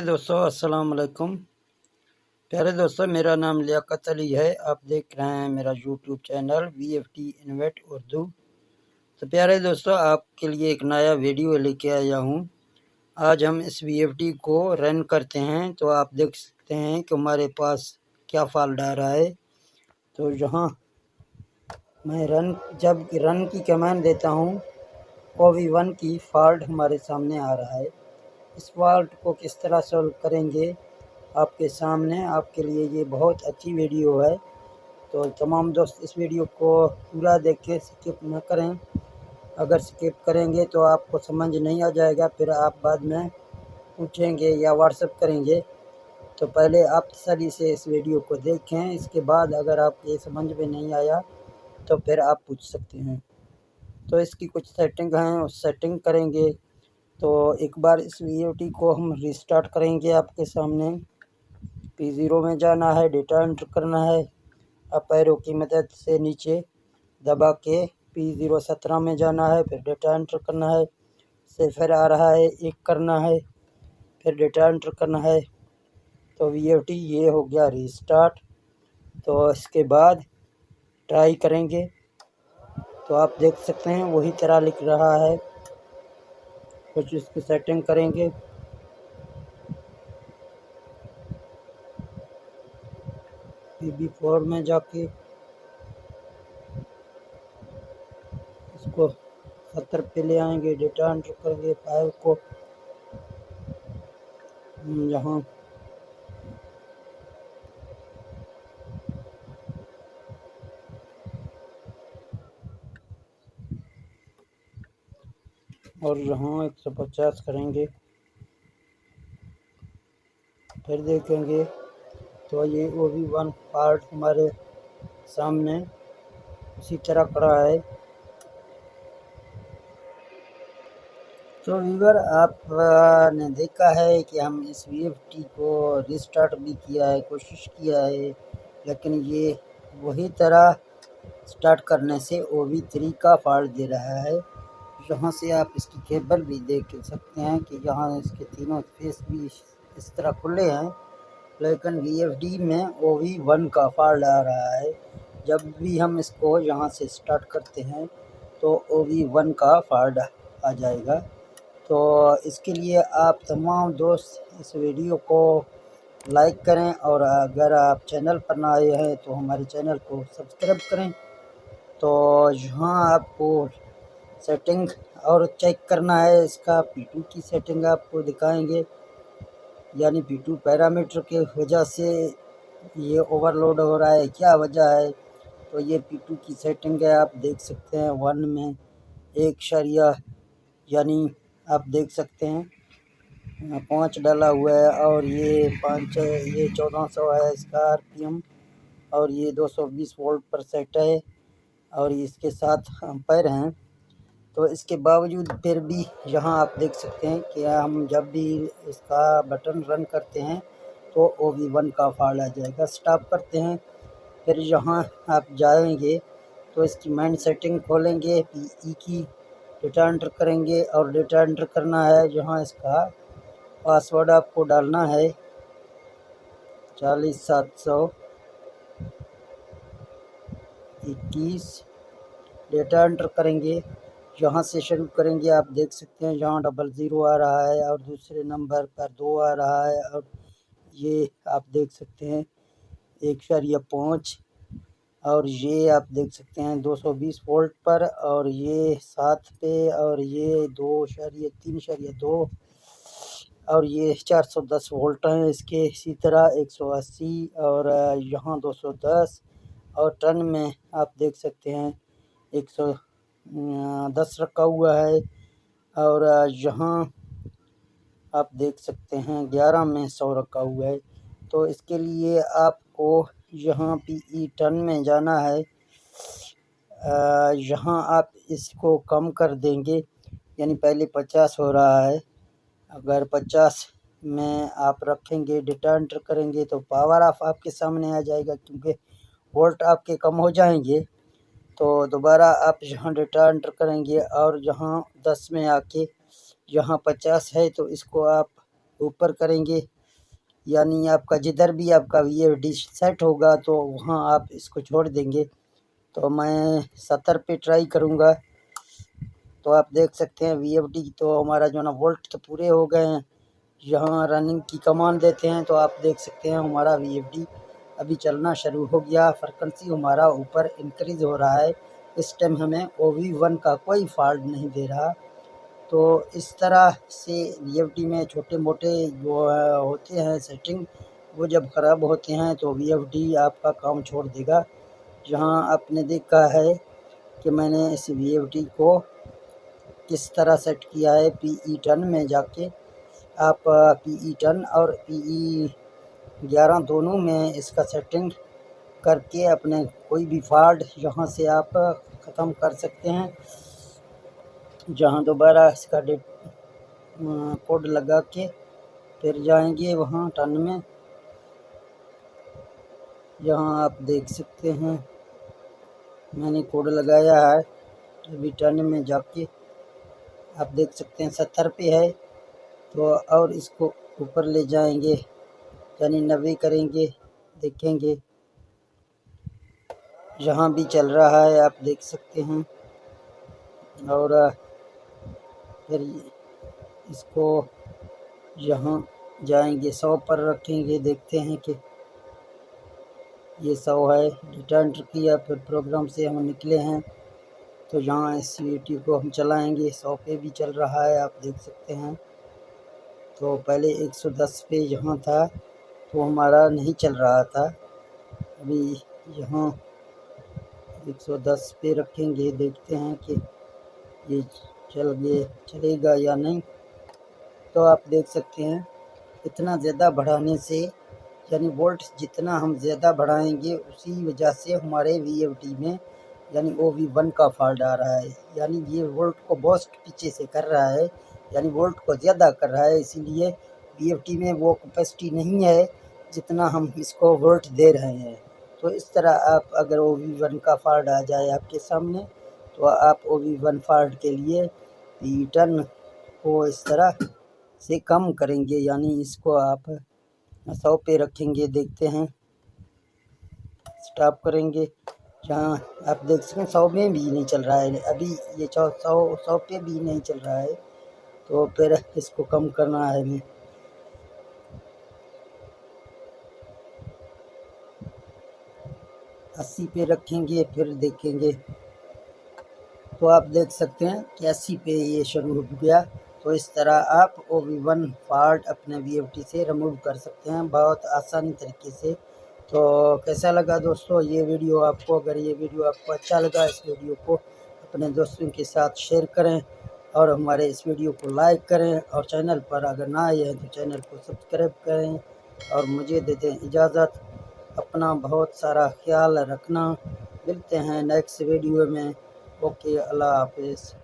दोस्तों अस्सलाम वालेकुम। प्यारे दोस्तों, मेरा नाम लियाकत अली है। आप देख रहे हैं मेरा YouTube channel VFT InvIT Urdu. तो प्यारे दोस्तों, आपके लिए एक नया वीडियो लेके आया हूँ। आज हम इस VFT को रन करते हैं तो आप देख सकते हैं कि हमारे पास क्या फॉल्ट आ रहा है। तो यहाँ मैं जब रन की कमांड देता हूँ OV1 की फॉल्ट हमारे सामने आ रहा है। इस फॉल्ट को किस तरह सॉल्व करेंगे आपके सामने, आपके लिए ये बहुत अच्छी वीडियो है। तो तमाम दोस्त इस वीडियो को पूरा देखें, स्किप न करें। अगर स्किप करेंगे तो आपको समझ नहीं आ जाएगा, फिर आप बाद में पूछेंगे या व्हाट्सएप करेंगे। तो पहले आप तसल्ली से इस वीडियो को देखें, इसके बाद अगर आपके समझ में नहीं आया तो फिर आप पूछ सकते हैं। तो इसकी कुछ सेटिंग हैं, उस सेटिंग करेंगे। तो एक बार इस VFT को हम रिस्टार्ट करेंगे। आपके सामने P0 में जाना है, डेटा एंटर करना है। अप एरो की मदद से नीचे दबा के P0 17 में जाना है, फिर डेटा एंटर करना है। फिर आ रहा है 1 करना है, फिर डेटा एंटर करना है। तो VFT ये हो गया रिस्टार्ट। तो इसके बाद ट्राई करेंगे तो आप देख सकते हैं वही तरह लिख रहा है। कुछ इसकी सेटिंग करेंगे। PB4 में जाके इसको 70 पे ले आएंगे, डेटा एंटर करेंगे 5 को यहाँ और यहाँ 150 करेंगे। फिर देखेंगे तो ये OV1 पार्ट हमारे सामने उसी तरह खड़ा है। तो व्यूअर, आपने देखा है कि हम इस VFT को रिस्टार्ट भी किया है, कोशिश किया है, लेकिन ये वही तरह स्टार्ट करने से OV3 का फॉल्ट दे रहा है। यहाँ से आप इसकी केबल भी देख सकते हैं कि यहाँ इसके तीनों फेस भी इस तरह खुले हैं, लेकिन VFD में OV1 का फॉल्ट आ रहा है। जब भी हम इसको यहाँ से स्टार्ट करते हैं तो OV1 का फॉल्ट आ जाएगा। तो इसके लिए आप तमाम दोस्त इस वीडियो को लाइक करें, और अगर आप चैनल पर ना आए हैं तो हमारे चैनल को सब्सक्राइब करें। तो यहाँ आपको सेटिंग और चेक करना है। इसका P2 की सेटिंग आपको दिखाएंगे, यानी P2 पैरामीटर के वजह से ये ओवरलोड हो रहा है, क्या वजह है। तो ये P2 की सेटिंग है, आप देख सकते हैं 1 में 1 शरिया, यानी आप देख सकते हैं 5 डाला हुआ है, और ये 5 ये 1400 है इसका RPM, और ये 220 वोल्ट पर सेट है, और इसके साथ एम्पायर हैं। तो इसके बावजूद फिर भी यहाँ आप देख सकते हैं कि हम जब भी इसका बटन रन करते हैं तो OV1 का फॉल्ट आ जाएगा। स्टॉप करते हैं, फिर यहाँ आप जाएंगे तो इसकी माइंड सेटिंग खोलेंगे, PE की डेटा एंटर करेंगे, और डेटा एंटर करना है। जहाँ इसका पासवर्ड आपको डालना है 40721। डेटा एंटर करेंगे, यहाँ से शुरू करेंगे। आप देख सकते हैं यहाँ 00 आ रहा है, और दूसरे नंबर पर 2 आ रहा है, और ये आप देख सकते हैं 1.5, और ये आप देख सकते हैं 220 वोल्ट पर, और ये 7 पे, और ये 2.3.2, और ये 410 वोल्ट हैं इसके। इसी तरह 180, और यहाँ 210, और टन में आप देख सकते हैं 110 रखा हुआ है, और यहाँ आप देख सकते हैं 11 में 100 रखा हुआ है। तो इसके लिए आपको यहाँ PE टन में जाना है। यहाँ आप इसको कम कर देंगे, यानी पहले 50 हो रहा है, अगर 50 में आप रखेंगे, डेटा एंटर करेंगे तो पावर ऑफ आपके सामने आ जाएगा, क्योंकि वोल्ट आपके कम हो जाएंगे। तो दोबारा आप यहाँ डेटा एंटर करेंगे, और यहाँ 10 में आके यहाँ 50 है तो इसको आप ऊपर करेंगे, यानी आपका जिधर भी आपका VFD सेट होगा तो वहाँ आप इसको छोड़ देंगे। तो मैं 70 पे ट्राई करूँगा। तो आप देख सकते हैं VFD तो हमारा जो ना वोल्ट तो पूरे हो गए हैं। यहाँ रनिंग की कमांड देते हैं तो आप देख सकते हैं हमारा VFD अभी चलना शुरू हो गया। फ्रिक्वेंसी हमारा ऊपर इंक्रीज़ हो रहा है। इस टाइम हमें OV1 का कोई फॉल्ट नहीं दे रहा। तो इस तरह से VFD में छोटे मोटे जो होते हैं सेटिंग, वो जब ख़राब होते हैं तो VFD आपका काम छोड़ देगा। जहाँ आपने देखा है कि मैंने इस VFD को किस तरह सेट किया है। PE10 में जाके आप PE10 और PE11 दोनों में इसका सेटिंग करके अपने कोई भी फॉल्ट यहाँ से आप ख़त्म कर सकते हैं। जहाँ दोबारा इसका कोड लगा के फिर जाएंगे वहाँ टन में। यहाँ आप देख सकते हैं मैंने कोड लगाया है। अभी टन में जाके आप देख सकते हैं 70 पे है। तो और इसको ऊपर ले जाएंगे, यानी 90 करेंगे, देखेंगे यहाँ भी चल रहा है, आप देख सकते हैं। और फिर इसको यहाँ जाएंगे 100 पर रखेंगे, देखते हैं कि ये 100 है। रिटर्न किया, फिर प्रोग्राम से हम निकले हैं। तो यहाँ इस CVT को हम चलाएंगे, 100 पे भी चल रहा है, आप देख सकते हैं। तो पहले 110 पे यहाँ था तो हमारा नहीं चल रहा था। अभी यहाँ 110 पे रखेंगे, देखते हैं कि ये चलेगा या नहीं। तो आप देख सकते हैं इतना ज़्यादा बढ़ाने से, यानी वोल्ट जितना हम ज़्यादा बढ़ाएंगे उसी वजह से हमारे VFD में यानी OV1 का फॉल्ट आ रहा है। यानी ये वोल्ट को बूस्ट पीछे से कर रहा है, यानी वोल्ट को ज़्यादा कर रहा है। इसीलिए VFD में वो कैपेसिटी नहीं है जितना हम इसको वोल्ट दे रहे हैं। तो इस तरह आप अगर OV1 का फॉल्ट आ जाए आपके सामने तो आप OV1 फॉल्ट के लिए PE10 को इस तरह से कम करेंगे, यानी इसको आप 100 पे रखेंगे, देखते हैं, स्टॉप करेंगे। जहाँ आप देख सकते हैं 100 में भी नहीं चल रहा है अभी, ये 100 पे भी नहीं चल रहा है। तो फिर इसको कम करना है हमें। अस्सी पे रखेंगे, फिर देखेंगे। तो आप देख सकते हैं कि 80 पे ये शुरू हो गया। तो इस तरह आप OV1 फॉल्ट अपने VFD से रिमूव कर सकते हैं बहुत आसानी तरीके से। तो कैसा लगा दोस्तों ये वीडियो आपको? अगर ये वीडियो आपको अच्छा लगा, इस वीडियो को अपने दोस्तों के साथ शेयर करें और हमारे इस वीडियो को लाइक करें। और चैनल पर अगर ना आए हैं तो चैनल को सब्सक्राइब करें और मुझे दे दें इजाज़त। अपना बहुत सारा ख्याल रखना। मिलते हैं नेक्स्ट वीडियो में। ओके, अल्लाह हाफिज़।